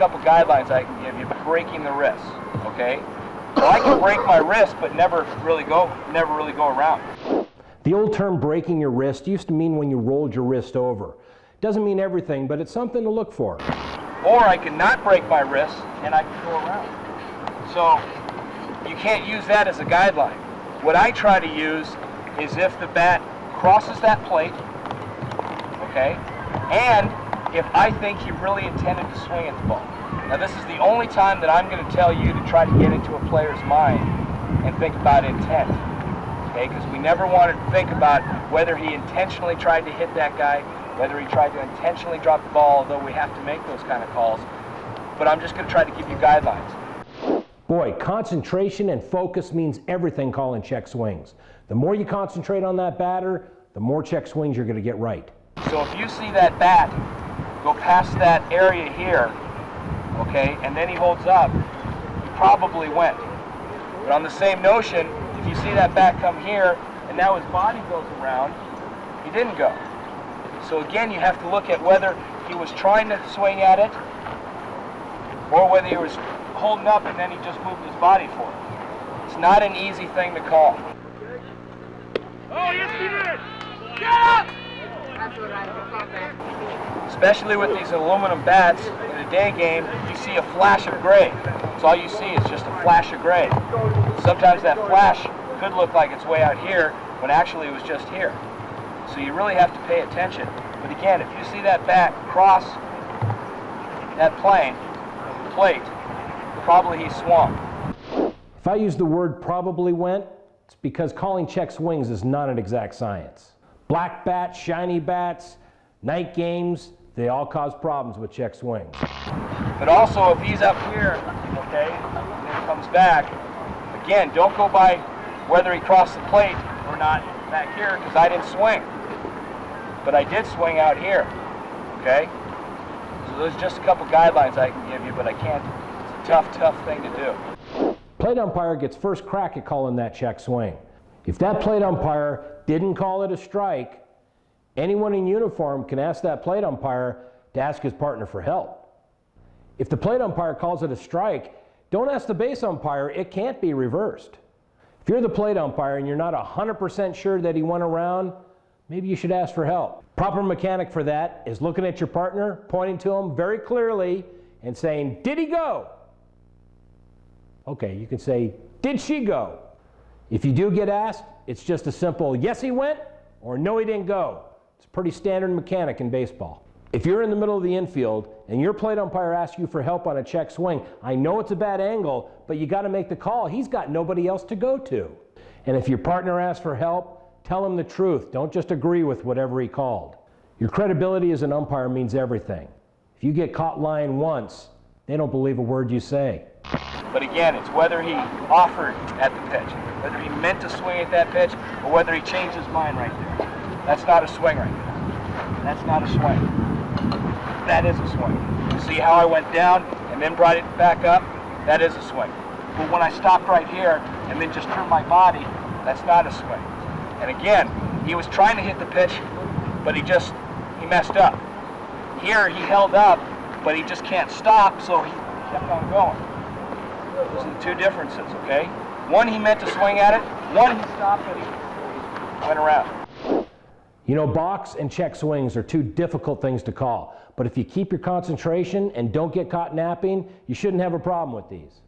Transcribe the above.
couple guidelines I can give you. Breaking the wrist, okay? Well, I can break my wrist, but never really go around. The old term breaking your wrist used to mean when you rolled your wrist over. Doesn't mean everything, but it's something to look for. Or I can not break my wrist and I can go around. So you can't use that as a guideline. What I try to use is if the bat crosses that plate, okay, and if I think he really intended to swing at the ball. Now this is the only time that I'm going to tell you to try to get into a player's mind and think about intent, okay, because we never want to think about whether he intentionally tried to hit that guy, whether he tried to intentionally drop the ball, although we have to make those kind of calls. But I'm just going to try to give you guidelines. Boy, concentration and focus means everything calling check swings. The more you concentrate on that batter, the more check swings you're going to get right. So if you see that bat go past that area here, okay, and then he holds up, he probably went. But on the same notion, if you see that bat come here, and now his body goes around, he didn't go. So again, you have to look at whether he was trying to swing at it, or whether he was holding up and then he just moved his body for it. It's not an easy thing to call. Oh, yes, he did! Get up! Especially with these aluminum bats in a day game, you see a flash of gray. So all you see is just a flash of gray. Sometimes that flash could look like it's way out here, when actually it was just here. So you really have to pay attention. But again, if you see that bat cross that plate, probably he swung. If I use the word probably went, it's because calling check swings is not an exact science. Black bats, shiny bats, night games, they all cause problems with check swings. But also, if he's up here, okay, and then comes back, again, don't go by whether he crossed the plate or not back here, because I didn't swing. But I did swing out here, okay? So there's just a couple guidelines I can give you, but I can't. It's a tough thing to do. Plate umpire gets first crack at calling that check swing. If that plate umpire didn't call it a strike, anyone in uniform can ask that plate umpire to ask his partner for help. If the plate umpire calls it a strike, don't ask the base umpire, it can't be reversed. If you're the plate umpire and you're not 100% sure that he went around, maybe you should ask for help. Proper mechanic for that is looking at your partner, pointing to him very clearly and saying, "Did he go?" Okay, you can say, "Did she go?" If you do get asked, it's just a simple "yes he went" or "no he didn't go." It's a pretty standard mechanic in baseball. If you're in the middle of the infield and your plate umpire asks you for help on a check swing, I know it's a bad angle, but you got to make the call. He's got nobody else to go to. And if your partner asks for help, tell him the truth. Don't just agree with whatever he called. Your credibility as an umpire means everything. If you get caught lying once, they don't believe a word you say. But again, it's whether he offered at the pitch, whether he meant to swing at that pitch, or whether he changed his mind right there. That's not a swing right there. That's not a swing. That is a swing. You see how I went down and then brought it back up? That is a swing. But when I stopped right here and then just turned my body, that's not a swing. And again, he was trying to hit the pitch, but he messed up. Here he held up, but he just can't stop, so he kept on going. Those are the two differences, okay? One, he meant to swing at it. One, he stopped, but he went around. You know, box and check swings are two difficult things to call, but if you keep your concentration and don't get caught napping, you shouldn't have a problem with these.